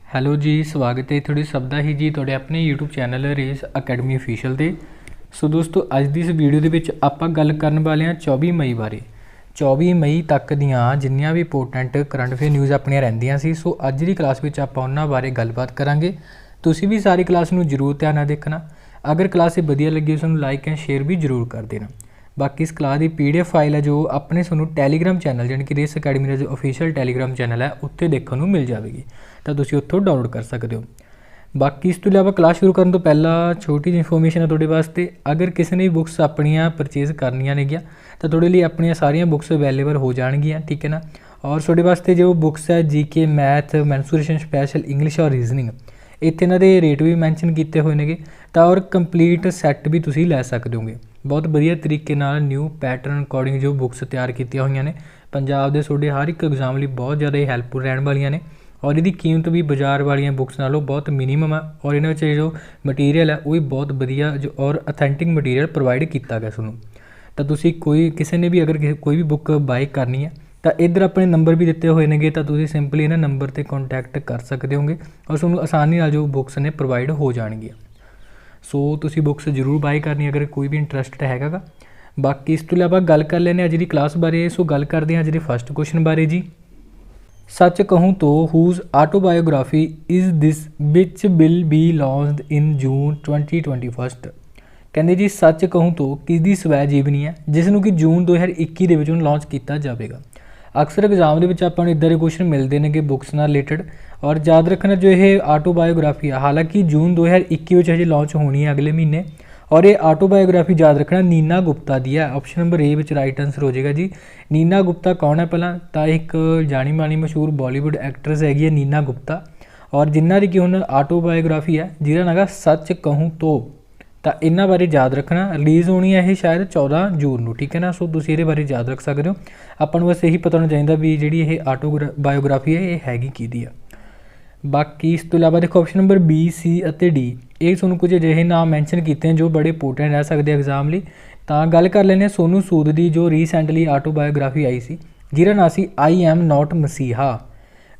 Hello ਜੀ, ਸਵਾਗਤ ਹੈ ਤੁਹਾਡੇ ਸਭ ਦਾ ਹੀ ਜੀ ਤੁਹਾਡੇ ਆਪਣੇ YouTube channel race academy official 'ਤੇ। ਸੋ ਦੋਸਤੋ, ਅੱਜ ਦੀ ਇਸ ਵੀਡੀਓ ਦੇ ਵਿੱਚ ਆਪਾਂ ਗੱਲ ਕਰਨ ਵਾਲੇ ਹਾਂ 24 ਮਈ ਬਾਰੇ। 24 ਮਈ ਤੱਕ ਦੀਆਂ ਜਿੰਨੀਆਂ ਵੀ ਇੰਪੋਰਟੈਂਟ ਕਰੰਟ ਅਫੇਅਰ ਨਿਊਜ਼ ਆਪਣੀਆਂ ਰਹਿੰਦੀਆਂ ਸੀ, ਸੋ ਅੱਜ ਦੀ ਕਲਾਸ ਵਿੱਚ ਆਪਾਂ ਉਹਨਾਂ ਬਾਰੇ ਗੱਲਬਾਤ ਕਰਾਂਗੇ। ਤੁਸੀਂ ਵੀ ਸਾਰੀ ਕਲਾਸ ਨੂੰ ਜ਼ਰੂਰ ਧਿਆਨ ਨਾਲ ਦੇਖਣਾ। ਅਗਰ ਕਲਾਸ ਇਹ ਵਧੀਆ ਲੱਗੀ ਉਸ ਨੂੰ ਲਾਈਕ ਐਂਡ ਸ਼ੇਅਰ ਵੀ ਜ਼ਰੂਰ ਕਰ ਦੇਣਾ। ਬਾਕੀ ਇਸ ਕਲਾਸ ਦੀ PDF ਫਾइल है जो अपने ਤੁਹਾਨੂੰ ਟੈਲੀਗ੍ਰਾਮ ਚੈਨਲ यानी कि रेस अकैडमी ਦਾ जो ऑफिशियल ਟੈਲੀਗ੍ਰਾਮ ਚੈਨਲ ਹੈ ਉੱਥੇ ਦੇਖਣ ਨੂੰ ਮਿਲ ਜਾਵੇਗੀ, ਤਾਂ ਤੁਸੀਂ ਉੱਥੋਂ ਡਾਊਨਲੋਡ ਕਰ ਸਕਦੇ ਹੋ। ਬਾਕੀ ਇਸ ਤੋਂ ਇਲਾਵਾ ਕਲਾਸ ਸ਼ੁਰੂ ਕਰਨ ਤੋਂ ਪਹਿਲਾਂ ਛੋਟੀ ਜਿਹੀ ਇਨਫੋਰਮੇਸ਼ਨ ਹੈ ਤੁਹਾਡੇ ਵਾਸਤੇ। ਅਗਰ ਕਿਸੇ ਨੇ ਬੁੱਕਸ ਆਪਣੀਆਂ ਪਰਚੇਜ਼ ਕਰਨੀਆਂ ਨੇਗੀਆਂ ਤਾਂ ਤੁਹਾਡੇ ਲਈ ਆਪਣੀਆਂ ਸਾਰੀਆਂ ਬੁੱਕਸ ਅਵੇਲੇਬਲ ਹੋ ਜਾਣਗੀਆਂ, ਠੀਕ ਹੈ ਨਾ। ਔਰ ਤੁਹਾਡੇ ਵਾਸਤੇ ਜੋ ਬੁੱਕਸ ਹੈ GK math, mensuration special, English ਔਰ ਰੀਜ਼ਨਿੰਗ, ਇੱਥੇ ਇਹਨਾਂ ਦੇ ਰੇਟ ਵੀ ਮੈਂਸ਼ਨ ਕੀਤੇ ਹੋਏ ਨੇਗੇ। ਤਾਂ ਔਰ ਕੰਪਲੀਟ ਸੈੱਟ ਵੀ ਤੁਸੀਂ ਲੈ ਸਕਦੇ ਹੋਗੇ। ਬਹੁਤ ਵਧੀਆ ਤਰੀਕੇ ਨਾਲ ਨਿਊ ਪੈਟਰਨ ਅਕੋਰਡਿੰਗ ਜੋ ਬੁੱਕਸ ਤਿਆਰ ਕੀਤੀਆਂ ਹੋਈਆਂ ਨੇ ਪੰਜਾਬ ਦੇ ਤੁਹਾਡੇ ਹਰ ਇੱਕ ਐਗਜ਼ਾਮ ਲਈ ਬਹੁਤ ਜ਼ਿਆਦਾ ਹੀ ਹੈਲਪਫੁਲ ਰਹਿਣ ਵਾਲੀਆਂ ਨੇ। ਔਰ ਇਹਦੀ ਕੀਮਤ ਵੀ ਬਾਜ਼ਾਰ ਵਾਲੀਆਂ ਬੁੱਕਸ ਨਾਲੋਂ ਬਹੁਤ ਮਿਨੀਮਮ ਹੈ। ਔਰ ਇਹਨਾਂ ਵਿੱਚ ਜੋ ਮਟੀਰੀਅਲ ਹੈ ਉਹ ਵੀ ਬਹੁਤ ਵਧੀਆ ਜੋ ਔਰ ਅਥੈਂਟਿਕ ਮਟੀਰੀਅਲ ਪ੍ਰੋਵਾਈਡ ਕੀਤਾ ਗਿਆ ਤੁਹਾਨੂੰ। ਤਾਂ ਤੁਸੀਂ ਕਿਸੇ ਨੇ ਵੀ ਅਗਰ ਕੋਈ ਵੀ ਬੁੱਕ ਬਾਈ ਕਰਨੀ ਹੈ ਤਾਂ ਇੱਧਰ ਆਪਣੇ ਨੰਬਰ ਵੀ ਦਿੱਤੇ ਹੋਏ ਨੇਗੇ, ਤਾਂ ਤੁਸੀਂ ਸਿੰਪਲੀ ਇਹਨਾਂ ਨੰਬਰ 'ਤੇ ਕੰਟੈਕਟ ਕਰ ਸਕਦੇ ਹੋਗੇ ਔਰ ਤੁਹਾਨੂੰ ਆਸਾਨੀ ਨਾਲ ਜੋ ਬੁੱਕਸ ਨੇ ਪ੍ਰੋਵਾਈਡ ਹੋ ਜਾਣਗੀਆਂ। ਸੋ ਤੁਸੀਂ ਬੁੱਕਸ ਜ਼ਰੂਰ ਬਾਈ ਕਰਨੀ ਅਗਰ ਕੋਈ ਵੀ ਇੰਟਰਸਟ ਹੈਗਾ ਗਾ। ਬਾਕੀ ਇਸ ਤੋਂ ਇਲਾਵਾ ਗੱਲ ਕਰ ਲੈਂਦੇ ਅੱਜ ਦੀ ਕਲਾਸ ਬਾਰੇ। ਸੋ ਗੱਲ ਕਰਦੇ ਹਾਂ ਅੱਜ ਦੇ ਫਸਟ ਕੁਐਸਚਨ ਬਾਰੇ ਜੀ। ਸੱਚ ਕਹੂੰ ਤੋ whose autobiography is this which will be launched in June 2021। ਕਹਿੰਦੇ ਜੀ ਸੱਚ ਕਹੂੰ ਤੋ ਕਿਸ ਦੀ ਸਵੈ ਜੀਵਨੀ ਹੈ ਜਿਸ ਨੂੰ ਕਿ ਜੂਨ 2021 ਦੇ ਵਿੱਚ ਲਾਂਚ ਕੀਤਾ ਜਾਵੇਗਾ। ਅਕਸਰ ਐਗਜ਼ਾਮ ਦੇ ਵਿੱਚ ਆਪਾਂ ਨੂੰ ਇੱਦਾਂ ਦੇ ਕੁਐਸਚਨ ਮਿਲਦੇ ਨੇਗੇ ਬੁੱਕਸ ਨਾਲ ਰਿਲੇਟਡ। ਔਰ ਯਾਦ ਰੱਖਣਾ ਜੋ ਇਹ ਆਟੋਬਾਇਓਗ੍ਰਾਫੀ ਹੈ, ਹਾਲਾਂਕਿ ਜੂਨ 2021 ਵਿੱਚ ਹਜੇ ਲਾਂਚ ਹੋਣੀ ਹੈ ਅਗਲੇ ਮਹੀਨੇ। ਔਰ ਇਹ ਆਟੋਬਾਇਓਗ੍ਰਾਫੀ ਯਾਦ ਰੱਖਣਾ ਨੀਨਾ ਗੁਪਤਾ ਦੀ ਹੈ। ਆਪਸ਼ਨ ਨੰਬਰ A ਵਿੱਚ ਰਾਈਟ ਆਂਸਰ ਹੋ ਜਾਏਗਾ ਜੀ। ਨੀਨਾ ਗੁਪਤਾ ਕੌਣ ਹੈ? ਪਹਿਲਾਂ ਤਾਂ ਇੱਕ ਜਾਣੀ ਮਾਣੀ ਮਸ਼ਹੂਰ ਬਾਲੀਵੁੱਡ ਐਕਟਰਸ ਹੈਗੀ ਹੈ ਨੀਨਾ ਗੁਪਤਾ, ਔਰ ਜਿਨ੍ਹਾਂ ਦੀ ਕਿ ਹੁਣ ਆਟੋਬਾਇਓਗ੍ਰਾਫੀ ਹੈ ਜਿਹਦਾ ਨਾਮ ਹੈਗਾ ਸੱਚ ਕਹੂੰ ਤੋ। ਤਾਂ ਇਹਨਾਂ ਬਾਰੇ ਯਾਦ ਰੱਖਣਾ। ਰਿਲੀਜ਼ ਹੋਣੀ ਹੈ ਇਹ ਸ਼ਾਇਦ 14 ਜੂਨ ਨੂੰ, ਠੀਕ ਹੈ ਨਾ। ਸੋ ਤੁਸੀਂ ਇਹਦੇ ਬਾਰੇ ਯਾਦ ਰੱਖ ਸਕਦੇ ਹੋ। ਆਪਾਂ ਨੂੰ ਬਸ ਇਹੀ ਪਤਾ ਹੋਣਾ ਚਾਹੀਦਾ ਵੀ ਜਿਹੜੀ ਇਹ ਬਾਇਓਗ੍ਰਾਫੀ ਹੈ ਇਹ ਹੈਗੀ ਕਿਹਦੀ ਆ। ਬਾਕੀ ਇਸ ਤੋਂ ਇਲਾਵਾ ਦੇਖੋ ਆਪਸ਼ਨ ਨੰਬਰ B, C ਅਤੇ D, ਇਹ ਤੁਹਾਨੂੰ ਕੁਝ ਅਜਿਹੇ ਨਾਮ ਮੈਂਸ਼ਨ ਕੀਤੇ ਹਨ ਜੋ ਬੜੇ ਇੰਪੋਰਟੈਂਟ ਰਹਿ ਸਕਦੇ ਐਗਜ਼ਾਮ ਲਈ। ਤਾਂ ਗੱਲ ਕਰ ਲੈਂਦੇ ਹਾਂ ਸੋਨੂ ਸੂਦ ਦੀ ਜੋ ਰੀਸੈਂਟਲੀ ਆਟੋਬਾਇਓਗ੍ਰਾਫੀ ਆਈ ਸੀ ਜਿਹਦਾ ਨਾਂ ਸੀ I am not ਮਸੀਹਾ।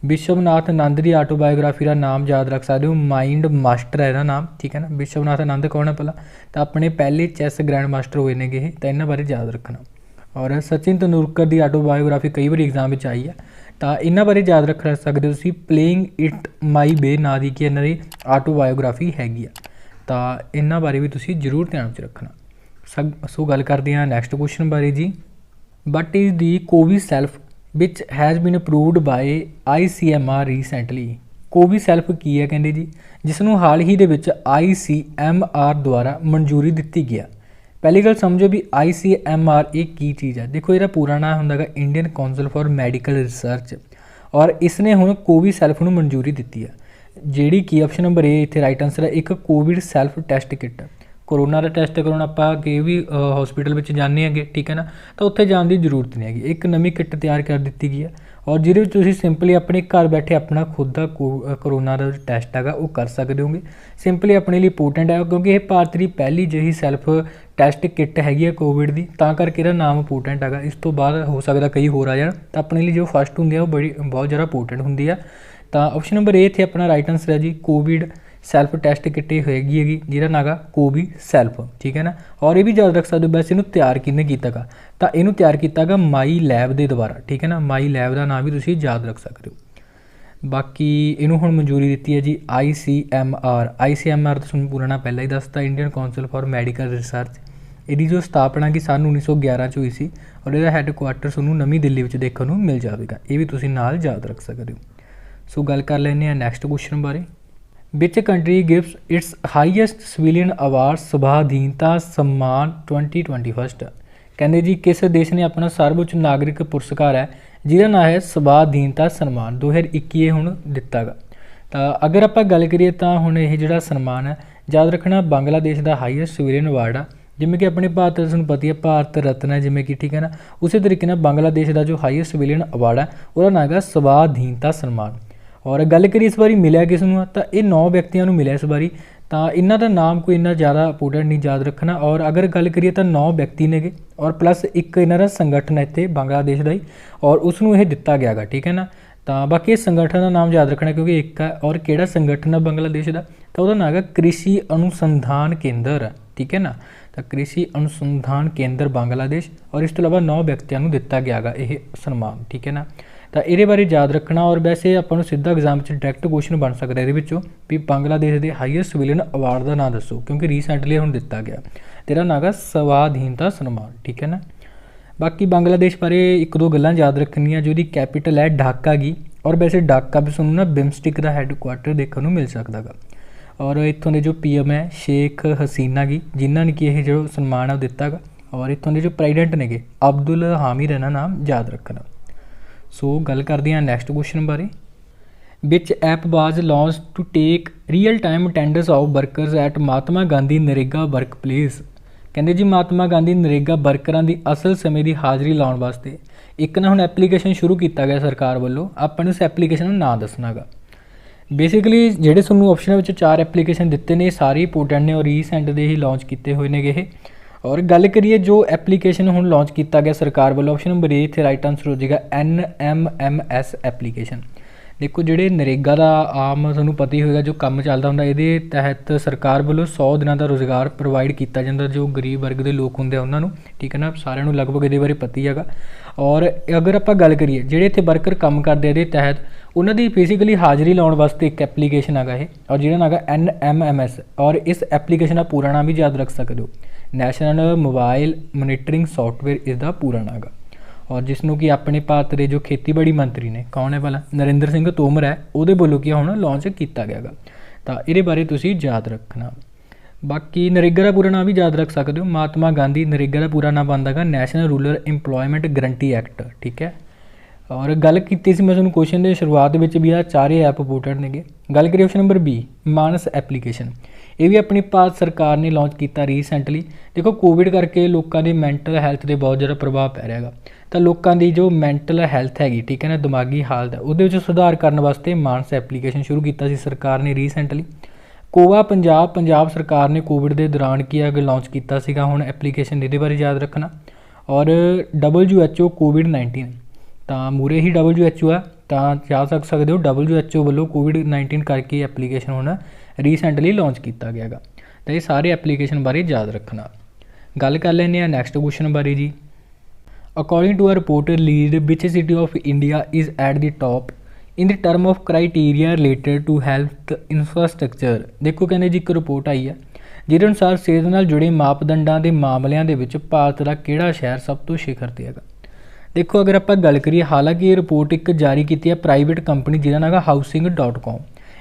Vishwanath Anand the autobiography ਦਾ ਨਾਮ ਯਾਦ ਰੱਖ ਸਕਦੇ ਹੋ, ਮਾਈਂਡ ਮਾਸਟਰ ਹੈ ਇਹਦਾ ਨਾਮ, ਠੀਕ ਹੈ ਨਾ। ਵਿਸ਼ਵਨਾਥ ਆਨੰਦ ਕੌਣ ਹੈ ਪਹਿਲਾਂ? ਤਾਂ ਆਪਣੇ ਪਹਿਲੇ ਚੈਸ ਗ੍ਰੈਂਡ ਮਾਸਟਰ ਹੋਏ ਨੇਗੇ ਇਹ, ਤਾਂ ਇਹਨਾਂ ਬਾਰੇ ਯਾਦ ਰੱਖਣਾ। ਔਰ ਸਚਿਨ ਤੇਂਦੁਲਕਰ ਦੀ ਆਟੋਬਾਇਓਗ੍ਰਾਫੀ ਕਈ ਵਾਰੀ ਐਗਜ਼ਾਮ ਵਿੱਚ ਆਈ ਹੈ, ਤਾਂ ਇਹਨਾਂ ਬਾਰੇ ਯਾਦ ਰੱਖ ਸਕਦੇ ਹੋ ਤੁਸੀਂ। ਪਲੇਇੰਗ ਇਟ ਮਾਈ ਵੇ ਨਾਂ ਦੀ ਕਿ ਇਹਨਾਂ ਦੀ ਆਟੋਬਾਇਓਗ੍ਰਾਫੀ ਹੈਗੀ ਆ, ਤਾਂ ਇਹਨਾਂ ਬਾਰੇ ਵੀ ਤੁਸੀਂ ਜ਼ਰੂਰ ਧਿਆਨ 'ਚ ਰੱਖਣਾ। ਸੋ ਗੱਲ ਕਰਦੇ ਹਾਂ ਨੈਕਸਟ ਕੁਐਸਚਨ ਬਾਰੇ ਜੀ। But is the CoviSelf which has been approved by ICMR recently. CoviSelf ਕੀ ਹੈ ਕਹਿੰਦੇ ਜੀ, ਜਿਸ ਨੂੰ ਹਾਲ ਹੀ ਦੇ ਵਿੱਚ ICMR ਦੁਆਰਾ ਮਨਜ਼ੂਰੀ ਦਿੱਤੀ ਗਿਆ। ਪਹਿਲੀ ਗੱਲ ਸਮਝੋ ਵੀ ICMR ਇਹ ਕੀ ਚੀਜ਼ ਹੈ। ਦੇਖੋ ਇਹਦਾ ਪੂਰਾ ਨਾਮ ਹੁੰਦਾ ਹੈਗਾ Indian council for medical research, ਔਰ ਇਸ ਨੇ ਹੁਣ ਕੋਵੀ ਸੈਲਫ ਨੂੰ ਮਨਜ਼ੂਰੀ ਦਿੱਤੀ ਹੈ, ਜਿਹੜੀ ਕੀ ਆਪਸ਼ਨ ਨੰਬਰ A ਇੱਥੇ ਰਾਈਟ ਆਂਸਰ ਹੈ। ਇੱਕ covid self test kit, corona ਦਾ ਟੈਸਟ ਕਰਾਉਣ ਆਪਾਂ ਕਿਸੇ ਵੀ ਹਸਪੀਟਲ ਵਿੱਚ ਜਾਂਦੇ ਹੈਗੇ, ਠੀਕ ਹੈ ਨਾ, ਤਾਂ ਉੱਥੇ ਜਾਣ ਦੀ ਜ਼ਰੂਰਤ ਨਹੀਂ ਹੈਗੀ। ਇੱਕ ਨਵੀਂ ਕਿੱਟ ਤਿਆਰ ਕਰ ਦਿੱਤੀ ਗਈ ਹੈ ਔਰ ਜਿਹਦੇ ਵਿੱਚ ਤੁਸੀਂ ਸਿੰਪਲੀ ਆਪਣੇ ਘਰ ਬੈਠੇ ਆਪਣਾ ਖੁਦ ਦਾ ਕੋਰੋਨਾ ਦਾ ਟੈਸਟ ਹੈਗਾ ਉਹ ਕਰ ਸਕਦੇ ਹੋਗੇ। ਸਿੰਪਲੀ ਆਪਣੇ ਲਈ ਇੰਪੋਰਟੈਂਟ ਹੈ ਕਿਉਂਕਿ ਇਹ ਭਾਰਤ ਦੀ ਪਹਿਲੀ ਜਿਹੀ ਸੈਲਫ ਟੈਸਟ ਕਿੱਟ ਹੈਗੀ ਹੈ ਕੋਵਿਡ ਦੀ, ਤਾਂ ਕਰਕੇ ਇਹਦਾ ਨਾਮ ਇੰਪੋਰਟੈਂਟ ਹੈਗਾ। ਇਸ ਤੋਂ ਬਾਅਦ ਹੋ ਸਕਦਾ ਕਈ ਹੋਰ ਆ ਜਾਣ, ਤਾਂ ਆਪਣੇ ਲਈ ਜੋ ਫਸਟ ਹੁੰਦੀ ਹੈ ਉਹ ਬਹੁਤ ਜ਼ਿਆਦਾ ਇੰਪੋਰਟੈਂਟ ਹੁੰਦੀ ਆ। ਤਾਂ ਆਪਸ਼ਨ ਨੰਬਰ A ਇੱਥੇ ਆਪਣਾ ਰਾਈਟ ਆਂਸਰ ਹੈ ਜੀ। ਕੋਵਿਡ ਸੈਲਫ ਟੈਸਟ ਕਿੱਟ ਹੈਗੀ ਜਿਹਦਾ ਨਾਮ ਹੈਗਾ ਕੋਵੀ ਸੈਲਫ, ਠੀਕ ਹੈ ਨਾ। ਔਰ ਇਹ ਵੀ ਯਾਦ ਰੱਖ ਸਕਦੇ ਹੋ ਵੈਸੇ ਇਹਨੂੰ ਤਿਆਰ ਕਿਹਨੇ ਕੀਤਾ ਗਾ, ਤਾਂ ਇਹਨੂੰ ਤਿਆਰ ਕੀਤਾ ਗਾ ਮਾਈ ਲੈਬ ਦੇ ਦੁਆਰਾ, ਠੀਕ ਹੈ ਨਾ। ਮਾਈ ਲੈਬ ਦਾ ਨਾਮ ਵੀ ਤੁਸੀਂ ਯਾਦ ਰੱਖ ਸਕਦੇ ਹੋ। ਬਾਕੀ ਇਹਨੂੰ ਹੁਣ ਮਨਜ਼ੂਰੀ ਦਿੱਤੀ ਹੈ ਜੀ ICMR ਦਾ ਤੁਹਾਨੂੰ ਪੂਰਾ ਨਾਮ ਪਹਿਲਾਂ ਹੀ ਦੱਸਤਾ, Indian council for medical research. ਇਹਦੀ ਜੋ ਸਥਾਪਨਾ ਕਿ ਸੰਨ 1911 'ਚ ਹੋਈ ਸੀ ਔਰ ਇਹਦਾ ਹੈੱਡਕੁਆਟਰ ਤੁਹਾਨੂੰ ਨਵੀਂ ਦਿੱਲੀ ਵਿੱਚ ਦੇਖਣ ਨੂੰ ਮਿਲ ਜਾਵੇਗਾ। ਇਹ ਵੀ ਤੁਸੀਂ ਨਾਲ ਯਾਦ ਰੱਖ ਸਕਦੇ ਹੋ। ਸੋ ਗੱਲ ਕਰ ਲੈਂਦੇ ਹਾਂ ਨੈਕਸਟ ਕੁਐਸਚਨ ਬਾਰੇ। Which country gives its highest civilian award Swadhinata Sanman 2021। ਕਹਿੰਦੇ ਜੀ ਕਿਸ ਦੇਸ਼ ਨੇ ਆਪਣਾ ਸਰਵਉੱਚ ਨਾਗਰਿਕ ਪੁਰਸਕਾਰ ਹੈ ਜਿਹਦਾ ਨਾਮ ਹੈ ਸਵਾਧੀਨਤਾ ਸਨਮਾਨ 2021 ਇਹ ਹੁਣ ਦਿੱਤਾ ਗਾ। ਤਾਂ ਅਗਰ ਆਪਾਂ ਗੱਲ ਕਰੀਏ ਤਾਂ ਹੁਣ ਇਹ ਜਿਹੜਾ ਸਨਮਾਨ ਹੈ ਯਾਦ ਰੱਖਣਾ ਬੰਗਲਾਦੇਸ਼ ਦਾ ਹਾਈਐਸਟ ਸਿਵਿਲੀਅਨ ਅਵਾਰਡ ਆ। ਜਿਵੇਂ ਕਿ ਆਪਣੇ ਭਾਰਤ ਤੁਹਾਨੂੰ ਪਤਾ ਹੀ ਹੈ ਭਾਰਤ ਰਤਨ ਹੈ ਜਿਵੇਂ ਕਿ, ਠੀਕ ਹੈ ਨਾ। ਉਸੇ ਤਰੀਕੇ ਨਾਲ ਬੰਗਲਾਦੇਸ਼ ਦਾ ਜੋ ਹਾਈਐਸਟ ਸਿਵਿਲੀਅਨ ਅਵਾਰਡ ਹੈ ਉਹਦਾ ਨਾਮ ਹੈਗਾ ਸਵਾਧੀਨਤਾ ਸਨਮਾਨ। ਔਰ ਗੱਲ ਕਰੀਏ ਇਸ ਵਾਰੀ ਮਿਲਿਆ ਕਿਸ ਨੂੰ ਆ, ਤਾਂ ਇਹ 9 ਵਿਅਕਤੀਆਂ ਨੂੰ ਮਿਲਿਆ ਇਸ ਵਾਰੀ। ਤਾਂ ਇਹਨਾਂ ਦਾ ਨਾਮ ਕੋਈ ਇੰਨਾ ਜ਼ਿਆਦਾ ਇੰਪੋਰਟੈਂਟ ਨਹੀਂ ਯਾਦ ਰੱਖਣਾ। ਔਰ ਅਗਰ ਗੱਲ ਕਰੀਏ ਤਾਂ 9 ਵਿਅਕਤੀ ਨੇਗੇ ਔਰ ਪਲੱਸ ਇੱਕ ਇਹਨਾਂ ਦਾ ਸੰਗਠਨ ਹੈ ਇੱਥੇ ਬੰਗਲਾਦੇਸ਼ ਦਾ ਹੀ, ਔਰ ਉਸ ਨੂੰ ਇਹ ਦਿੱਤਾ ਗਿਆ ਗਾ, ਠੀਕ ਹੈ ਨਾ। ਤਾਂ ਬਾਕੀ ਇਸ ਸੰਗਠਨ ਦਾ ਨਾਮ ਯਾਦ ਰੱਖਣਾ ਕਿਉਂਕਿ ਇੱਕ ਹੈ। ਔਰ ਕਿਹੜਾ ਸੰਗਠਨ ਹੈ ਬੰਗਲਾਦੇਸ਼ ਦਾ, ਤਾਂ ਉਹਦਾ ਨਾਮ ਹੈਗਾ ਕ੍ਰਿਸ਼ੀ ਅਨੁਸੰਧਾਨ ਕੇਂਦਰ, ਠੀਕ ਹੈ ਨਾ। ਤਾਂ ਕ੍ਰਿਸ਼ੀ ਅਨੁਸੰਧਾਨ ਕੇਂਦਰ ਬੰਗਲਾਦੇਸ਼। ਔਰ ਇਸ ਤੋਂ ਇਲਾਵਾ 9 ਵਿਅਕਤੀਆਂ ਨੂੰ ਦਿੱਤਾ ਗਿਆ ਗਾ ਇਹ ਸਨਮਾਨ, ਠੀਕ ਹੈ ਨਾ। ਤਾਂ ਇਹਦੇ ਬਾਰੇ ਯਾਦ ਰੱਖਣਾ। ਔਰ ਵੈਸੇ ਆਪਾਂ ਨੂੰ ਸਿੱਧਾ ਐਗਜ਼ਾਮ 'ਚ ਡਾਇਰੈਕਟ ਕੁਐਸਚਨ ਬਣ ਸਕਦਾ ਇਹਦੇ ਵਿੱਚੋਂ ਵੀ ਬੰਗਲਾਦੇਸ਼ ਦੇ ਹਾਈਐਸਟ ਸਿਵਿਲੀਅਨ ਅਵਾਰਡ ਦਾ ਨਾਮ ਦੱਸੋ, ਕਿਉਂਕਿ ਰੀਸੈਂਟਲੀ ਹੁਣ ਦਿੱਤਾ ਗਿਆ। ਤੇਰਾ ਨਾਮ ਹੈਗਾ ਸਵਾਧੀਨਤਾ ਸਨਮਾਨ, ਠੀਕ ਹੈ ਨਾ। ਬਾਕੀ ਬੰਗਲਾਦੇਸ਼ ਬਾਰੇ ਇੱਕ ਦੋ ਗੱਲਾਂ ਯਾਦ ਰੱਖਣੀਆਂ, ਜੋ ਉਹਦੀ ਕੈਪੀਟਲ ਹੈ ਢਾਕਾ ਗੀ। ਔਰ ਵੈਸੇ ਢਾਕਾ ਵੀ ਤੁਹਾਨੂੰ ਨਾ ਬਿਮਸਟਿਕ ਦਾ ਹੈੱਡਕੁਆਟਰ ਦੇਖਣ ਨੂੰ ਮਿਲ ਸਕਦਾ ਗਾ। ਔਰ ਇੱਥੋਂ ਦੇ ਜੋ PM ਹੈ ਸ਼ੇਖ ਹਸੀਨਾ ਗੀ, ਜਿਨ੍ਹਾਂ ਨੇ ਕਿ ਇਹ ਜੋ ਸਨਮਾਨ ਆ ਉਹ ਦਿੱਤਾ ਗਾ। ਔਰ ਇੱਥੋਂ ਦੇ ਜੋ ਪ੍ਰੈਜ਼ੀਡੈਂਟ ਨੇਗੇ ਅਬਦੁਲ ਹਾਮਿਦ, ਇਹਨਾਂ ਨਾਮ ਯਾਦ ਰੱਖਣਾ। ਸੋ ਗੱਲ ਕਰਦੇ ਹਾਂ ਨੈਕਸਟ ਕੁਐਸਚਨ ਬਾਰੇ। Which app was launch to take real time attendance of workers at Mahatma Gandhi NREGA workplace. ਕਹਿੰਦੇ ਜੀ ਮਹਾਤਮਾ ਗਾਂਧੀ ਨਰੇਗਾ ਵਰਕਰਾਂ ਦੀ ਅਸਲ ਸਮੇਂ ਦੀ ਹਾਜ਼ਰੀ ਲਾਉਣ ਵਾਸਤੇ ਇੱਕ ਨਾ ਹੁਣ ਐਪਲੀਕੇਸ਼ਨ ਸ਼ੁਰੂ ਕੀਤਾ ਗਿਆ ਸਰਕਾਰ ਵੱਲੋਂ। ਆਪਾਂ ਨੂੰ ਇਸ ਐਪਲੀਕੇਸ਼ਨ ਦਾ ਨਾਂ ਦੱਸਣਾ ਗਾ। ਬੇਸਿਕਲੀ ਜਿਹੜੇ ਤੁਹਾਨੂੰ ਆਪਸ਼ਨ ਵਿੱਚ 4 ਐਪਲੀਕੇਸ਼ਨ ਦਿੱਤੇ ਨੇ, ਸਾਰੇ ਇੰਪੋਰਟੈਂਟ ਨੇ ਔਰ ਰੀਸੈਂਟ ਦੇ ਹੀ ਲਾਂਚ ਕੀਤੇ ਹੋਏ ਨੇਗੇ ਇਹ। ਔਰ ਗੱਲ ਕਰੀਏ ਜੋ ਐਪਲੀਕੇਸ਼ਨ ਹੁਣ ਲਾਂਚ ਕੀਤਾ ਗਿਆ ਸਰਕਾਰ ਵੱਲੋਂ, ਆਪਸ਼ਨ ਨੰਬਰ A ਇੱਥੇ ਰਾਈਟ ਆਨਸਰ ਹੋ ਜਾਏਗਾ NMMS ਐਪਲੀਕੇਸ਼ਨ। ਦੇਖੋ ਜਿਹੜੇ ਨਰੇਗਾ ਦਾ ਆਮ ਤੁਹਾਨੂੰ ਪਤਾ ਹੀ ਹੋਏਗਾ ਜੋ ਕੰਮ ਚੱਲਦਾ ਹੁੰਦਾ, ਇਹਦੇ ਤਹਿਤ ਸਰਕਾਰ ਵੱਲੋਂ 100 ਦਿਨਾਂ ਦਾ ਰੁਜ਼ਗਾਰ ਪ੍ਰੋਵਾਈਡ ਕੀਤਾ ਜਾਂਦਾ ਜੋ ਗਰੀਬ ਵਰਗ ਦੇ ਲੋਕ ਹੁੰਦੇ ਆ ਉਹਨਾਂ ਨੂੰ, ਠੀਕ ਹੈ ਨਾ। ਸਾਰਿਆਂ ਨੂੰ ਲਗਭਗ ਇਹਦੇ ਬਾਰੇ ਪਤਾ ਹੀ ਹੈਗਾ। ਔਰ ਅਗਰ ਆਪਾਂ ਗੱਲ ਕਰੀਏ ਜਿਹੜੇ ਇੱਥੇ ਵਰਕਰ ਕੰਮ ਕਰਦੇ ਇਹਦੇ ਤਹਿਤ ਉਹਨਾਂ ਦੀ ਫਿਜ਼ੀਕਲੀ ਹਾਜ਼ਰੀ ਲਾਉਣ ਵਾਸਤੇ ਇੱਕ ਐਪਲੀਕੇਸ਼ਨ ਹੈਗਾ ਇਹ, ਔਰ ਜਿਹਦਾ ਨਾਮ ਹੈਗਾ NMMS। ਔਰ ਇਸ ਐਪਲੀਕੇਸ਼ਨ ਦਾ ਪੂਰਾ ਨਾਮ ਵੀ ਯਾਦ ਰੱਖ ਸਕਦੇ ਹੋ, ਨੈਸ਼ਨਲ ਮੋਬਾਈਲ ਮੋਨੀਟਰਿੰਗ ਸੌਫਟਵੇਅਰ ਇਸ ਦਾ ਪੂਰਾ ਨਾਮ ਹੈਗਾ। ਔਰ ਜਿਸ ਨੂੰ ਕਿ ਆਪਣੇ ਭਾਰਤ ਦੇ ਜੋ ਖੇਤੀਬਾੜੀ ਮੰਤਰੀ ਨੇ, ਕੌਣ ਹੈ ਭਲਾ, ਨਰਿੰਦਰ ਸਿੰਘ ਤੋਮਰ ਹੈ, ਉਹਦੇ ਵੱਲੋਂ ਕੀ ਹੁਣ ਲਾਂਚ ਕੀਤਾ ਗਿਆ ਗਾ। ਤਾਂ ਇਹਦੇ ਬਾਰੇ ਤੁਸੀਂ ਯਾਦ ਰੱਖਣਾ। ਬਾਕੀ ਨਰੇਗਾ ਦਾ ਪੂਰਾ ਨਾਮ ਵੀ ਯਾਦ ਰੱਖ ਸਕਦੇ ਹੋ, ਮਹਾਤਮਾ ਗਾਂਧੀ ਨਰੇਗਾ ਦਾ ਪੂਰਾ ਨਾਮ ਬਣਦਾ ਗਾ national rural employment guarantee act, ਠੀਕ ਹੈ। ਔਰ ਗੱਲ ਕੀਤੀ ਸੀ ਮੈਂ ਤੁਹਾਨੂੰ ਕੁਐਸਚਨ ਦੇ ਸ਼ੁਰੂਆਤ ਵਿੱਚ ਵੀ ਆ ਚਾਰੇ ਐਪ ਇੰਪੋਰਟੈਂਟ ਨੇਗੇ। ਗੱਲ ਕਰੀਏ ਆਪਸ਼ਨ ਨੰਬਰ B ਮਾਨਸ ਐਪਲੀਕੇਸ਼ਨ। ਇਹ ਵੀ ਆਪਣੀ ਭਾਰਤ ਸਰਕਾਰ ਨੇ ਲਾਂਚ ਕੀਤਾ ਰੀਸੈਂਟਲੀ। ਦੇਖੋ ਕੋਵਿਡ ਕਰਕੇ ਲੋਕਾਂ ਦੀ ਮੈਂਟਲ ਹੈਲਥ 'ਤੇ ਬਹੁਤ ਜ਼ਿਆਦਾ ਪ੍ਰਭਾਵ ਪੈ ਰਿਹਾ ਹੈਗਾ। ਤਾਂ ਲੋਕਾਂ ਦੀ ਜੋ ਮੈਂਟਲ ਹੈਲਥ ਹੈਗੀ, ਠੀਕ ਹੈ ਨਾ, ਦਿਮਾਗੀ ਹਾਲਤ ਹੈ, ਉਹਦੇ ਵਿੱਚ ਸੁਧਾਰ ਕਰਨ ਵਾਸਤੇ ਮਾਨਸ ਐਪਲੀਕੇਸ਼ਨ ਸ਼ੁਰੂ ਕੀਤਾ ਸੀ ਸਰਕਾਰ ਨੇ ਰੀਸੈਂਟਲੀ। ਕੋਵਾ ਪੰਜਾਬ ਸਰਕਾਰ ਨੇ ਕੋਵਿਡ ਦੇ ਦੌਰਾਨ ਕੀ ਹੈ ਲਾਂਚ ਕੀਤਾ ਸੀਗਾ ਹੁਣ ਐਪਲੀਕੇਸ਼ਨ, ਇਹਦੇ ਬਾਰੇ ਯਾਦ ਰੱਖਣਾ। ਔਰ WHO COVID-19 ਤਾਂ ਮੂਰੇ ਹੀ WHO ਆ, ਤਾਂ ਯਾਦ ਰੱਖ ਸਕਦੇ ਹੋ WHO ਵੱਲੋਂ COVID-19 ਕਰਕੇ ਐਪਲੀਕੇਸ਼ਨ ਹੁਣ ਰੀਸੈਂਟਲੀ ਲਾਂਚ ਕੀਤਾ ਗਿਆ ਗਾ। ਤਾਂ ਇਹ ਸਾਰੇ ਐਪਲੀਕੇਸ਼ਨ ਬਾਰੇ ਯਾਦ ਰੱਖਣਾ। ਗੱਲ ਕਰ ਲੈਂਦੇ ਹਾਂ ਨੈਕਸਟ ਕੁਐਸਚਨ ਬਾਰੇ ਜੀ। According to a report released which city of India is at the top in the term of criteria related to health infrastructure. ਦੇਖੋ ਕਹਿੰਦੇ ਜੀ ਇੱਕ ਰਿਪੋਰਟ ਆਈ ਹੈ ਜਿਹਦੇ ਅਨੁਸਾਰ ਸਿਹਤ ਨਾਲ ਜੁੜੇ ਮਾਪਦੰਡਾਂ ਦੇ ਮਾਮਲਿਆਂ ਦੇ ਵਿੱਚ ਭਾਰਤ ਦਾ ਕਿਹੜਾ ਸ਼ਹਿਰ ਸਭ ਤੋਂ ਸ਼ਿਖਰ 'ਤੇ ਹੈਗਾ। ਦੇਖੋ ਅਗਰ ਆਪਾਂ ਗੱਲ ਕਰੀਏ, ਹਾਲਾਂਕਿ ਇਹ ਰਿਪੋਰਟ ਇੱਕ ਜਾਰੀ ਕੀਤੀ ਹੈ ਪ੍ਰਾਈਵੇਟ ਕੰਪਨੀ ਜਿਹਦਾ ਨਾਮ ਹੈਗਾ housing.com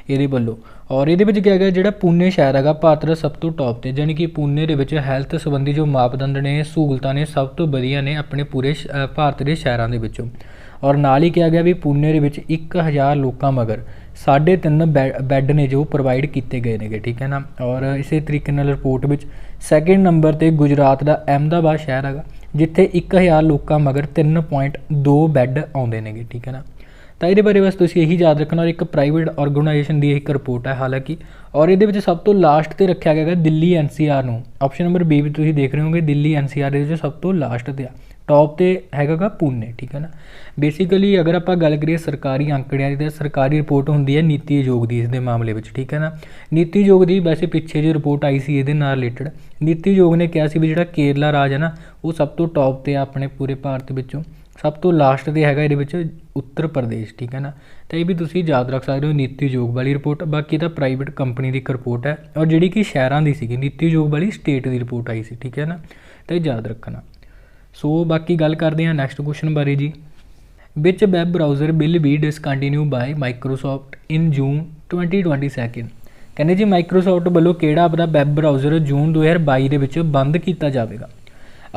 ਇਹਦੇ ਵੱਲੋਂ। ਔਰ ਇਹਦੇ ਵਿੱਚ ਕੀ ਹੈਗਾ, ਜਿਹੜਾ ਪੂਨੇ ਸ਼ਹਿਰ ਹੈਗਾ ਭਾਰਤ ਦਾ ਸਭ ਤੋਂ ਟੌਪ 'ਤੇ, ਜਾਣੀ ਕਿ ਪੂਨੇ ਦੇ ਵਿੱਚ ਹੈਲਥ ਸੰਬੰਧੀ ਜੋ ਮਾਪਦੰਡ ਨੇ, ਸਹੂਲਤਾਂ ਨੇ, ਸਭ ਤੋਂ ਵਧੀਆ ਨੇ ਆਪਣੇ ਪੂਰੇ ਭਾਰਤ ਦੇ ਸ਼ਹਿਰਾਂ ਦੇ ਵਿੱਚੋਂ। ਔਰ ਨਾਲ ਹੀ ਕਿਹਾ ਗਿਆ ਵੀ ਪੂਨੇ ਦੇ ਵਿੱਚ 1000 ਲੋਕਾਂ ਮਗਰ 3.5 ਬੈੱਡ ਨੇ ਜੋ ਪ੍ਰੋਵਾਈਡ ਕੀਤੇ ਗਏ ਨੇਗੇ, ਠੀਕ ਹੈ ਨਾ। ਔਰ ਇਸੇ ਤਰੀਕੇ ਨਾਲ ਰਿਪੋਰਟ ਵਿੱਚ ਸੈਕਿੰਡ ਨੰਬਰ 'ਤੇ ਗੁਜਰਾਤ ਦਾ ਅਹਿਮਦਾਬਾਦ ਸ਼ਹਿਰ ਹੈਗਾ ਜਿੱਥੇ 1000 ਲੋਕਾਂ ਮਗਰ 3.2 ਬੈੱਡ ਆਉਂਦੇ ਨੇਗੇ, ਠੀਕ ਹੈ ਨਾ। ਤਾਂ ਇਹਦੇ ਬਾਰੇ ਬਸ ਤੁਸੀਂ ਇਹੀ ਯਾਦ ਰੱਖਣਾ। ਔਰ ਇੱਕ ਪ੍ਰਾਈਵੇਟ ਆਰਗੇਨਾਈਜੇਸ਼ਨ ਦੀ ਇੱਕ ਰਿਪੋਰਟ ਹੈ ਹਾਲਾਂਕਿ। ਔਰ ਇਹਦੇ ਵਿੱਚ ਸਭ ਤੋਂ ਲਾਸਟ 'ਤੇ ਰੱਖਿਆ ਗਿਆ ਦਿੱਲੀ NCR ਨੂੰ। ਆਪਸ਼ਨ ਨੰਬਰ B ਵੀ ਤੁਸੀਂ ਦੇਖ ਰਹੇ ਹੋਗੇ, ਦਿੱਲੀ NCR ਦੇ ਵਿੱਚ ਸਭ ਤੋਂ ਲਾਸਟ 'ਤੇ ਆ, ਟੌਪ 'ਤੇ ਹੈਗਾ ਗਾ ਪੂਨੇ, ਠੀਕ ਹੈ ਨਾ। ਬੇਸਿਕਲੀ ਅਗਰ ਆਪਾਂ ਗੱਲ ਕਰੀਏ ਸਰਕਾਰੀ ਅੰਕੜਿਆਂ ਦੀ, ਤਾਂ ਸਰਕਾਰੀ ਰਿਪੋਰਟ ਹੁੰਦੀ ਹੈ ਨੀਤੀ ਆਯੋਗ ਦੀ ਇਸ ਦੇ ਮਾਮਲੇ ਵਿੱਚ, ਠੀਕ ਹੈ ਨਾ। ਨੀਤੀ ਆਯੋਗ ਦੀ ਵੈਸੇ ਪਿੱਛੇ ਜਿਹੀ ਰਿਪੋਰਟ ਆਈ ਸੀ ਇਹਦੇ ਨਾਲ ਰਿਲੇਟਡ। ਨੀਤੀ ਆਯੋਗ ਨੇ ਕਿਹਾ ਸੀ ਵੀ ਜਿਹੜਾ ਕੇਰਲਾ ਰਾਜ ਹੈ ਨਾ ਉਹ ਸਭ ਤੋਂ ਟੌਪ 'ਤੇ ਆ ਆਪਣੇ ਪੂਰੇ ਭਾਰਤ ਵਿੱਚੋਂ। ਸਭ ਤੋਂ ਲਾਸਟ 'ਤੇ ਹੈਗਾ ਇਹਦੇ ਵਿੱਚ ਉੱਤਰ ਪ੍ਰਦੇਸ਼, ਠੀਕ ਹੈ ਨਾ। ਤਾਂ ਇਹ ਵੀ ਤੁਸੀਂ ਯਾਦ ਰੱਖ ਸਕਦੇ ਹੋ ਨੀਤੀ ਆਯੋਗ ਵਾਲੀ ਰਿਪੋਰਟ। ਬਾਕੀ ਤਾਂ ਪ੍ਰਾਈਵੇਟ ਕੰਪਨੀ ਦੀ ਇੱਕ ਰਿਪੋਰਟ ਹੈ ਔਰ ਜਿਹੜੀ ਕਿ ਸ਼ਹਿਰਾਂ ਦੀ ਸੀਗੀ, ਨੀਤੀ ਆਯੋਗ ਵਾਲੀ ਸਟੇਟ ਦੀ ਰਿਪੋਰਟ ਆਈ ਸੀ, ਠੀਕ ਹੈ ਨਾ। ਤਾਂ ਇਹ ਯਾਦ ਰੱਖਣਾ। ਸੋ ਬਾਕੀ ਗੱਲ ਕਰਦੇ ਹਾਂ ਨੈਕਸਟ ਕੁਐਸਚਨ ਬਾਰੇ ਜੀ। Which web browser will be discontinue by Microsoft in June 2022। ਕਹਿੰਦੇ ਜੀ ਮਾਈਕਰੋਸੌਫਟ ਵੱਲੋਂ ਕਿਹੜਾ ਆਪਣਾ ਵੈਬ ਬਰਾਊਜ਼ਰ ਜੂਨ 2022 ਦੇ ਵਿੱਚ ਬੰਦ ਕੀਤਾ ਜਾਵੇਗਾ।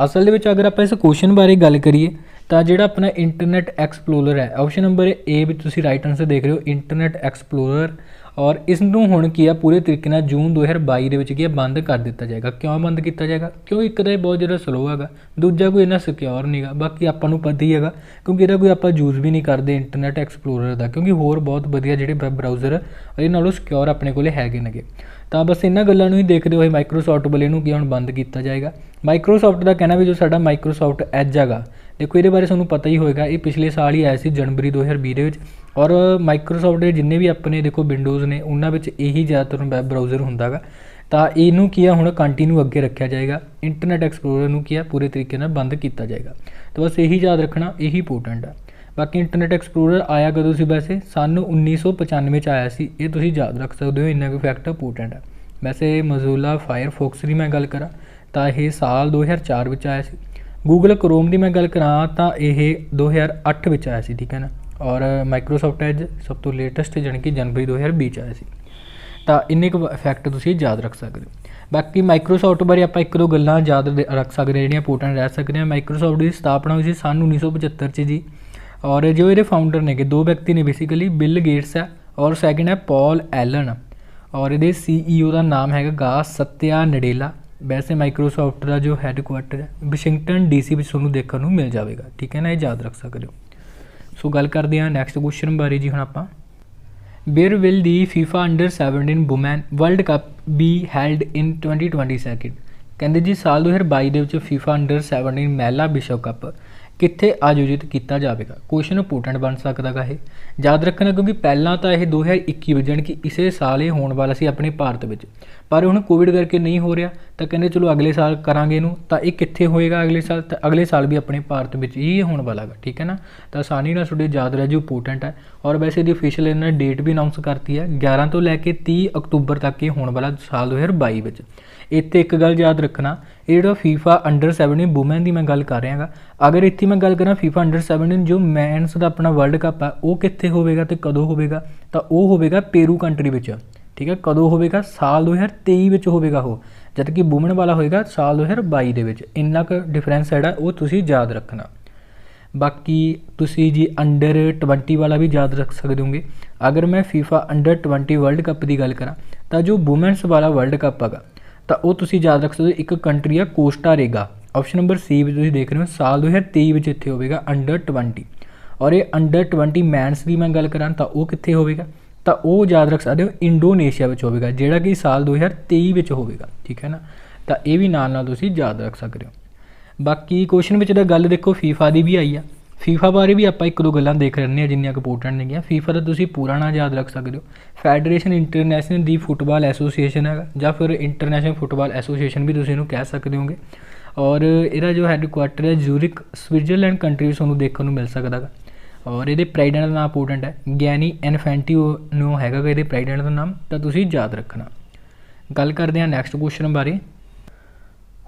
ਅਸਲ ਦੇ ਵਿੱਚ ਅਗਰ ਆਪਾਂ ਇਸ ਕੁਐਸਚਨ ਬਾਰੇ ਗੱਲ ਕਰੀਏ ਤਾਂ ਜਿਹੜਾ ਆਪਣਾ ਇੰਟਰਨੈਟ ਐਕਸਪਲੋਰਰ ਹੈ, ਆਪਸ਼ਨ ਨੰਬਰ A ਵਿੱਚ ਤੁਸੀਂ ਰਾਈਟ ਆਨਸਰ ਦੇਖ ਰਹੇ ਹੋ ਇੰਟਰਨੈਟ ਐਕਸਪਲੋਰਰ। ਔਰ ਇਸ ਨੂੰ ਹੁਣ ਕੀ ਆ ਪੂਰੇ ਤਰੀਕੇ ਨਾਲ ਜੂਨ 2022 ਦੇ ਵਿੱਚ ਕੀ ਆ ਬੰਦ ਕਰ ਦਿੱਤਾ ਜਾਏਗਾ। ਕਿਉਂ ਬੰਦ ਕੀਤਾ ਜਾਏਗਾ? ਕਿਉਂ ਇੱਕ ਤਾਂ ਇਹ ਬਹੁਤ ਜ਼ਿਆਦਾ ਸਲੋ ਹੈਗਾ, ਦੂਜਾ ਕੋਈ ਇੰਨਾ ਸਿਕਿਉਰ ਨਹੀਂ ਗਾ। ਬਾਕੀ ਆਪਾਂ ਨੂੰ ਪਤਾ ਹੀ ਹੈਗਾ ਕਿਉਂਕਿ ਇਹਦਾ ਕੋਈ ਆਪਾਂ ਯੂਜ਼ ਵੀ ਨਹੀਂ ਕਰਦੇ ਇੰਟਰਨੈਟ ਐਕਸਪਲੋਰਰ ਦਾ, ਕਿਉਂਕਿ ਹੋਰ ਬਹੁਤ ਵਧੀਆ ਜਿਹੜੇ ਵੈਬ ਬਰਾਊਜ਼ਰ ਇਹ ਨਾਲੋਂ ਸਿਕਿਉਰ ਆਪਣੇ ਕੋਲ ਹੈਗੇ ਨੇਗੇ। ਤਾਂ ਬਸ ਇਹਨਾਂ ਗੱਲਾਂ ਨੂੰ ਹੀ ਦੇਖਦੇ ਹੋਏ ਮਾਈਕਰੋਸੌਫਟ ਵੱਲ ਇਹਨੂੰ ਕੀ ਹੁਣ ਬੰਦ ਕੀਤਾ ਜਾਏਗਾ। ਮਾਈਕਰੋਸੌਫਟ ਦਾ ਕਹਿਣਾ ਵੀ ਜੋ ਸਾਡਾ ਮਾਈਕਰੋਸੌਫਟ ਐਜ ਹੈਗਾ, देखो ये बारे तुहानूं पता ही होएगा, ये पिछले साल ही आया सी जनवरी 2020 ਦੇ ਵਿੱਚ। और माइक्रोसॉफ्ट ਦੇ जिन्ने भी अपने देखो विंडोज़ ने उन्हां ਵਿੱਚ ਇਹੀ ज़्यादातर वैब ब्राउज़र ਹੁੰਦਾ ਗਾ। ਤਾਂ ਇਹਨੂੰ ਕੀ ਆ ਹੁਣ ਕੰਟੀਨਿਊ ਅੱਗੇ ਰੱਖਿਆ ਜਾਏਗਾ। ਇੰਟਰਨੈਟ ਐਕਸਪਲੋਰਰ ਨੂੰ ਕੀ ਆ ਪੂਰੇ ਤਰੀਕੇ ਨਾਲ ਬੰਦ ਕੀਤਾ ਜਾਏਗਾ। ਤਾਂ ਬਸ ਇਹੀ ਯਾਦ ਰੱਖਣਾ, ਇਹੀ ਇੰਪੋਰਟੈਂਟ ਆ। ਬਾਕੀ ਇੰਟਰਨੈਟ ਐਕਸਪਲੋਰਰ ਆਇਆ ਕਦੋਂ ਸੀ ਵੈਸੇ? सन 1995 ਚ ਆਇਆ ਸੀ। ਇਹ ਤੁਸੀਂ ਯਾਦ ਰੱਖ ਸਕਦੇ ਹੋ, ਇੰਨਾ ਕੁ ਫੈਕਟ ਇੰਪੋਰਟੈਂਟ ਆ। ਵੈਸੇ ਮੋਜ਼ਿਲਾ ਫਾਇਰਫੌਕਸ ਦੀ ਮੈਂ ਗੱਲ ਕਰਾਂ ਤਾਂ ਇਹ ਸਾਲ 2004 ਵਿੱਚ ਆਇਆ ਸੀ। ਗੂਗਲ ਕਰੋਮ ਦੀ ਮੈਂ ਗੱਲ ਕਰਾਂ ਤਾਂ ਇਹ 2008 ਵਿੱਚ ਆਇਆ ਸੀ, ਠੀਕ ਹੈ ਨਾ। ਔਰ ਮਾਈਕਰੋਸੌਫਟ ਐਜ ਸਭ ਤੋਂ ਲੇਟੈਸਟ ਜਾਣੀ ਕਿ ਜਨਵਰੀ 2020 ਚ ਆਇਆ ਸੀ। ਤਾਂ ਇੰਨੇ ਕੁ ਫੈਕਟ ਤੁਸੀਂ ਯਾਦ ਰੱਖ ਸਕਦੇ ਹੋ। ਬਾਕੀ ਮਾਈਕਰੋਸੌਫਟ ਬਾਰੇ ਆਪਾਂ ਇੱਕ ਦੋ ਗੱਲਾਂ ਯਾਦ ਰੱਖ ਸਕਦੇ ਜਿਹੜੀਆਂ ਇੰਪੋਰਟੈਂਟ ਰਹਿ ਸਕਦੀਆਂ। ਮਾਈਕਰੋਸੌਫਟ ਦੀ ਸਥਾਪਨਾ ਹੋਈ ਸੀ सन 1975 ਚ ਜੀ। और जो ये फाउंडर ने दो व्यक्ति ने बेसिकली, बिल गेट्स है और सैकेंड है पॉल एलन। और ये CEO का नाम है सत्या नडेला। वैसे माइक्रोसॉफ्ट का जो हैडकुआटर है वाशिंगटन DC में थोड़ा देखने को मिल जाएगा, ठीक है ना, ये याद रख सकते हो। सो गल करते हैं नैक्सट क्वेश्चन बारे जी। हम आप वेयर विल दी FIFA अंडर-17 women world cup be held in 2022? कहते जी साल 2022 के FIFA अंडर-17 महिला विश्व कप कित्थे आयोजित किया जाएगा। क्वेश्चन इंपोर्टेंट बन सकता है ये याद रखना, क्योंकि पहला तो यह 2021 में जानी कि इसे साल ये होने वाला सी अपने भारत में, पर हुण कोविड करके नहीं हो रहा। तो कहते चलो अगले साल करांगे इनू, तो ये कित्थे होएगा अगले साल? तो अगले साल भी अपने भारत में ही होने वाला है, ठीक है ना। तो आसानी नाल तुहाडे याद रह जो इंपोर्टेंट है। और वैसे इसकी ऑफिशियल इन्होंने डेट भी अनाउंस करती है 11 तो लैके 30 अक्तूबर तक ये होने वाला साल 2022 में। इत्थे एक गल याद रखना, ये जो FIFA अंडर-17 वुमैन की मैं गल कर रहा हाँ, अगर इत्थे मैं गल करा FIFA अंडर-17 जो मैनस का अपना वर्ल्ड कप है वो कित्थे होवेगा तो कदों होवेगा? तो वो होवेगा पेरू कंट्री में, ठीक है। कदों होवेगा? साल 2023 में होवेगा वो, जबकि वुमन वाला होएगा साल 2022 के। इन्ना क डिफरेंस है वो तुसी याद रखना। बाकी तुसी जी अंडर-20 वाला भी याद रख सकते होंगे। अगर मैं FIFA अंडर-20 वर्ल्ड कप की गल करा तो जो वुमेंस वाला वर्ल्ड कप है तो वो तुसी याद रख सकते हो, एक कंट्री है कोस्टारीका। ऑप्शन नंबर C में तुसी देख रहे हो साल 2023 में इत्थे होवेगा अंडर-20। और ये अंडर-20 मैनस की मैं गल करा तो वो कित्थे होवेगा? तो वो याद रख सकते हो इंडोनेशिया में होवेगा, जिहड़ा कि साल 2023 में होवेगा, ठीक है ना। तो ये भी नाल तुसी याद रख सकते हो। बाकी क्वेश्चन में गल देखो FIFA की भी आई है। FIFA बारे भी आप एक दो गल्लां देख रहे जिन्नियां इंपोर्टेंट नहीं। FIFA का तुसी पूरा नाम याद रख सकते हो, फैडरेशन इंटरनैशनल दी फुटबॉल एसोसीएशन है, या फिर इंटरनैशनल फुटबॉल एसोसीएशन भी तुसी इहनूं कह सकते होंगे। और इहदा जो हैडकुआटर है ज़ूरिक स्विट्जरलैंड कंट्री तुहानूं देखने को मिल सकता है। और ये प्रेजिडेंट का नाम इंपोर्टेंट है, गियानी इन्फैंटिनो है ये प्रेजिडेंट का नाम, तो तुसी याद रखना। गल करते हैं नैक्सट क्वेश्चन बारे।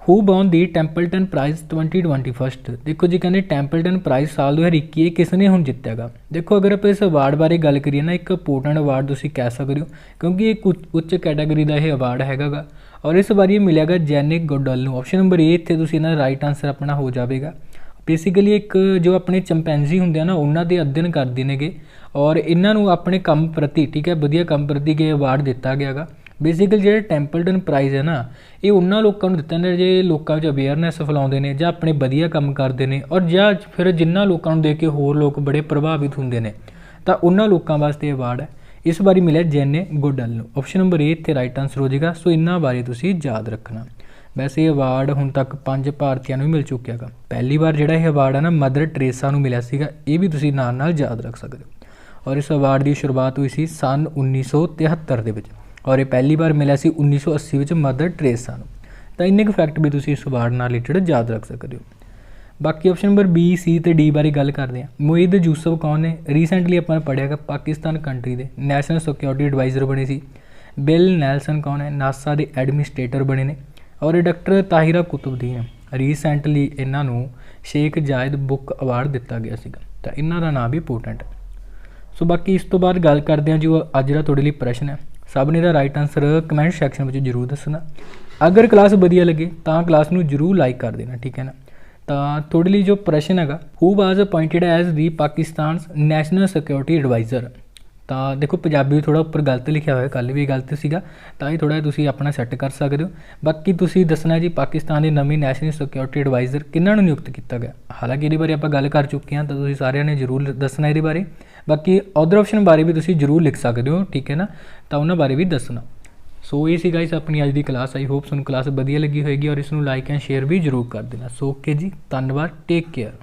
हू वॉन दी टैंपलटन प्राइज़ 2021? देखो जी कहते टैंपलटन प्राइज़ साल 2021 किसने हुण जित्तेगा। देखो अगर आप इस अवार्ड बारे गल करिए ना, एक इंपोर्टेंट अवार्ड तुसीं कह सकते हो, क्योंकि एक उच्च कैटेगरी का यह अवार्ड हैगा। और इस बार ये मिलेगा जैनिक गोडल। ऑप्शन नंबर ए इत्थे तुसीं इहदा राइट आंसर अपना हो जाएगा। बेसिकली एक जो अपने चंपैनजी होंगे ना उन्होंने दे अध्ययन करते हैं और इन्हों अपने काम प्रति, ठीक है, वधिया काम प्रति ये अवार्ड दिता गया गा। बेसिकली जो टैंपलटन प्राइज़ है ना ये उन्होंने लोगों को दिता है जो लोगों च अवेयरनैस फैलाते हैं ਜਾਂ अपने वधिया काम करते हैं, और ਜਾਂ फिर जिन्होंने लोगों को देख के होर लोग बड़े प्रभावित होंगे ने, तो उन्होंने लोगों वास्ते अवार्ड है। इस बारी मिले जैने गोडल। ऑप्शन नंबर ए इत्थे राइट आंसर हो जाएगा। सो इन्होंने बारे तुसीं याद रखना। वैसे ये अवार्ड हुण तक 5 भारतीयों को मिल चुका है। पहली बार जिहड़ा ये अवार्ड है ना मदर टेरेसा नूं मिलिया सीगा, ये भी तुसीं नाल याद रख सकते हो। और इस अवार्ड की शुरुआत हुई सी सन 1973 दे विच, और ये पहली बार मिलिया सी 1980 विच मदर टेरेसा नूं। तो इन्ने फैक्ट भी तुसीं इस अवार्ड नाल रिलेटेड याद रख सकते हो। बाकी ऑप्शन नंबर B, C ते D बारे गल करते हैं। मोईद यूसुफ कौन ने? रिसेंटली अपने पढ़िया पाकिस्तान कंट्री के नैशनल सिक्योरिटी एडवाइज़र बने सी। बिल नेल्सन कौन है? नासा के एडमिनिस्ट्रेटर बने ने। और डॉक्टर ताहिरा कुतुबुद्दीन रीसेंटली इन्हों शेख जायद बुक अवार्ड दिता गया सीगा, तो इन्हों का नाम भी इंपोर्टेंट है। सो बाकी इस तो बाद गल करते हैं जो अज का तुहाडे लई प्रश्न है, सब ने राइट आंसर कमेंट सैक्शन में जरूर दसना। अगर क्लास वधिया लगे तो क्लास नूं जरूर लाइक कर देना, ठीक है ना। तो तुहाडे लई जो प्रश्न है, who was appointed as the Pakistan national security adviser. तो देखो पंजाबी थोड़ा उपर गलत लिखा हुआ, कल भी गलत सीगा, तो ये थोड़ा तुसीं अपना सैट कर सकते हो। बाकी तुसीं दसना जी पाकिस्तान के नवीं नैशनल सिक्योरिटी एडवाइज़र किन्हां नूं नियुक्त किया गया। हालांकि ये बारे आप गल कर चुके हैं, तो तुसीं सारिਆਂ ने जरूर दसना ये बारे। बाकी अदर ऑप्शन बारे भी तुसीं जरूर लिख सकते हो, ठीक है ना, तो उन्होंने बारे भी दसना। सो ये सी गाइस अपनी अज की क्लास। आई होप तुहानूं क्लास वधिया लगी होएगी और इसनूं लाइक एंड शेयर भी जरूर कर देना। सो ओके जी, धन्यवाद, टेक केयर।